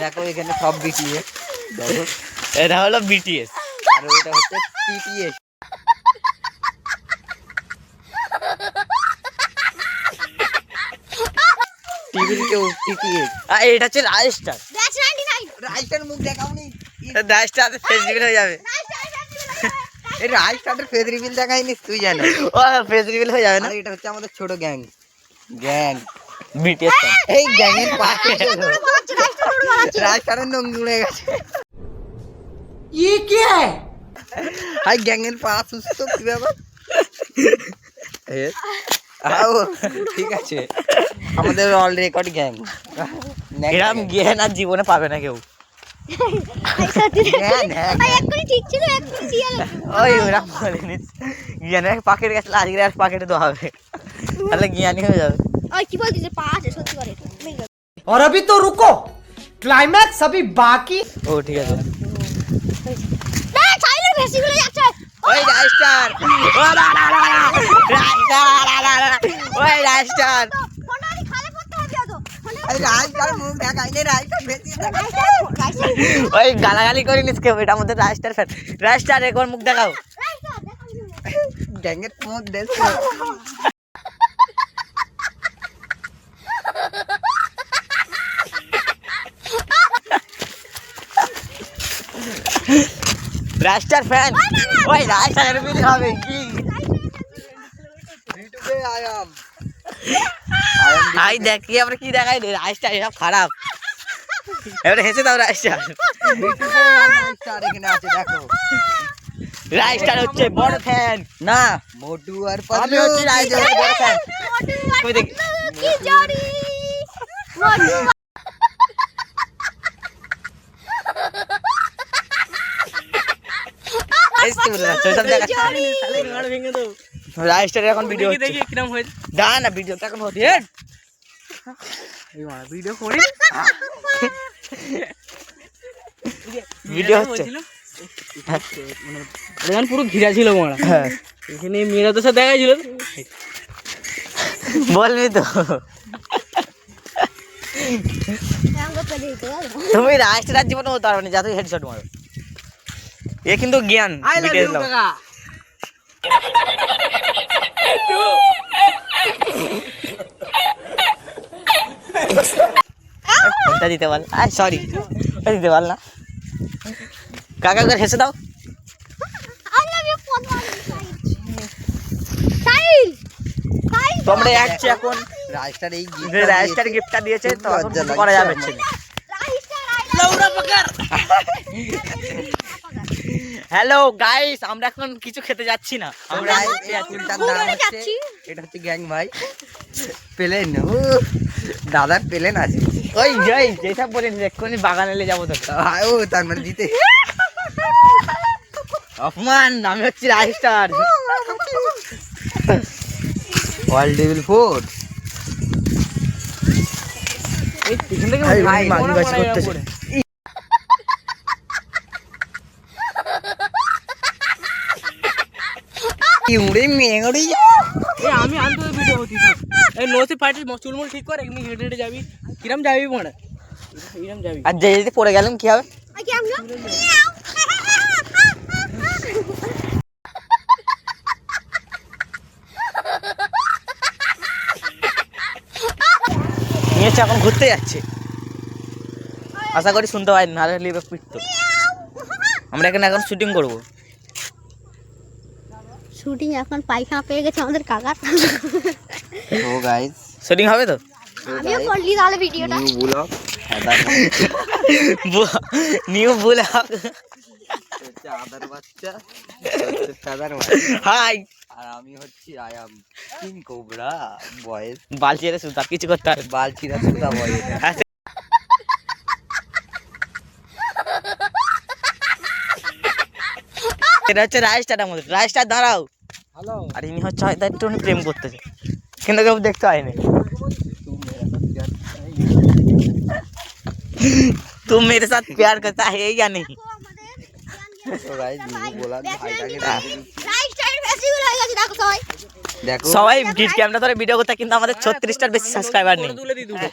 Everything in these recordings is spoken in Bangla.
দেখো এখানে সব বিটিএস, দেখো এটা হলো বিটিএস আর ওটা হচ্ছে টিটিএস। টিভির কেউ টিটিএস, আর এটা হচ্ছে রাজস্টার। রাইস্টার মুখ দেখাও নি, রাজস্টার ফেস রিভিল হয়ে যাবে। এই রাইস্টারের ফেস রিভিল দেখাইনি তুই জানো? ও ফেস রিভিল হয়ে যাবে না। আর এটা হচ্ছে আমাদের ছোট গ্যাং, গ্যাং বিটিএস এই গ্যাংয়ের পাশে রাইস্টারের নঙ্গি উড়ে গেছে। ये क्या है? হাই গ্যাংয়ের পা সুস্থ কি ব্যাপার? আও ঠিক আছে, আমাদের অল রেকর্ড গ্যাং। এরকম জ্ঞান আর জীবনে পাবে না কেউ। ওই ওরকম বলেনি, জ্ঞানের পাকেট গেছিল আজকে আর পাকেটে তো হবে, তাহলে জ্ঞানী হয়ে যাবে। और अभी तो रुको, क्लाइमैक्स अभी बाकी। ও ঠিক আছে। ওই রাইস্টার, ওই রাজস্টার এই রাইস্টার মুখ দেখাইনি, রাইস্টার বেশি দেখাই। ওই গালাগালি করিনিস কেউ, এটা আমাদের রাজস্টার ফ্যান। রাজস্টার একবার মুখ দেখাও। গ্যাংয়ের মুখ দেখ। রাজস্টার ফ্যান, ওই রাজস্টার বিল হবে কি? ইউটিউবে আয়াম আই দেখ কি আমরা কি দেখাই রে, রাজস্টার এসব খারাপ। এবারে হেসে দাও রাজস্টার। রাইস্টার এখানে আছে দেখো। রাজস্টার হচ্ছে বড় ফ্যান। না মোটু আর আমি পাতলু হচ্ছি রাজস্টারের বড় ফ্যান। তুমি দেখ রাজস্টার এখন ভিডিও হচ্ছে, দেখি কিরকম হয়েছে। না না ভিডিও তো এখন হচ্ছে। ভিডিও করে ভিডিও হচ্ছে। মানে পুরো ঘিরা ছিল মারা। হ্যাঁ এখানে মেয়েরা তো সব দেখাইছিল। বলবি তো, তুমি রাজস্টার জীবনে হতে পারবে না যা তুই হেডশট মারো। এ কিন্তু জ্ঞান আই লাভ BTS ইউ লাও। কাকা। ফোনটা দিতে পারল, আই সরি দিতে পারল না। কাকা করে হেসে দাও। তোমরা যাচ্ছি এখন, রাইস্টার এই যে রাজস্টার গিফটটা দিয়েছে তো এখন কিছু করা যাবে না। হ্যালো গাইস, আমরা এখন কিছু খেতে যাচ্ছি না, আমরা এটা হচ্ছে গ্যাং ভাই প্লেন। দাদার প্লেন আছে। ওই যাই যেসব বলেন এক্ষুনি বাগান এলে যাবো তো। ও তার মানে জিতে অপমান, আমি হচ্ছি রাজস্টার। ওয়ার্ল্ড ডেভিল 4 এই পিছন থেকে ভাই মাগি বাজি করতেছে। উড়ে মেঙড়ি এই আমি আনতে ভিডিও হতি থাক। এই নোসি ফাইট চুলমুল ঠিক করে এমনি হেঁটে হেঁটে যাবি। কিরম যাবি মনে? কিরম যাবি? আর যে যদি পড়ে গেলাম কি হবে? নিয়ে এখন ঘুরতে যাচ্ছে, আশা করি শুনতে পাই না, নাহলে লিবে পিটতো। আমরা এখানে এখন শুটিং করবো। শুটিং এখন পায়খানা পেয়ে গেছে আমাদের কাকার। ও গাইস শুটিং হবে তো? আমিও করলি তাহলে ভিডিওটা। নিউ ব্লগ নিউ ব্লগ আদার বাচ্চা সাদার বাচ্চা। হাই, আর আমি হচ্ছি আয়াম কিং কোবরা বয়েস। বালতি এর সুতা কিছু করতে হবে। বালচিরা সুদা বয়েস। এটা হচ্ছে রাজস্টার, আমাদের রাজস্টার দাঁড়াও। হ্যালো। আর ইনি হচ্ছে হয়তো একটু প্রেম করতেছে কিন্তু কেউ দেখতে হয়নি। तुम मेरे साथ प्यार करता है या नहीं? তো গাইস নিউ বলা ভাইটাকে দেখো সবাই ক্যামেরা ধরে ভিডিও করতে, কিন্তু আমাদের 36টার বেশি সাবস্ক্রাইবার নেই। তুলে দি দুটো।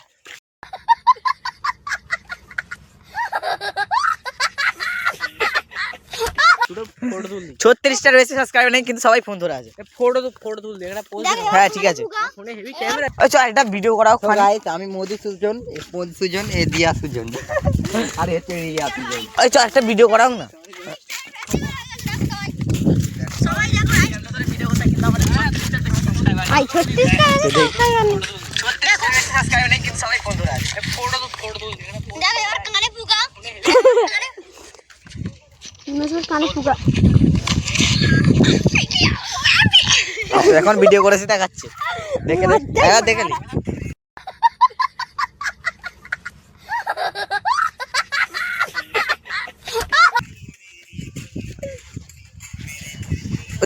ফটো তুললি 36টার বেশি সাবস্ক্রাইবার নেই কিন্তু সবাই ফোন ধরে আছে। ফটো তুললি একটা পোজ হ্যাঁ ঠিক আছে, ফোনে হেভি ক্যামেরা ওই চল একটা ভিডিও করাও। তো গাইস আমি মধুসূদন, এ মধুসূদন, এ দিয়া সুজন, আর এ রিয়া সুজন। ওই চল একটা ভিডিও করাও না। ভাই 36 সাবস্ক্রাইবার নেই কিন্তু সবাই ফোন ধরে আছে। ফটো তুললি একটা পোজ দেখো এবার কানে পুগা নজর কানে পুগা এখন ভিডিও করেছি দেখাচ্ছে, দেখে দেখে নি।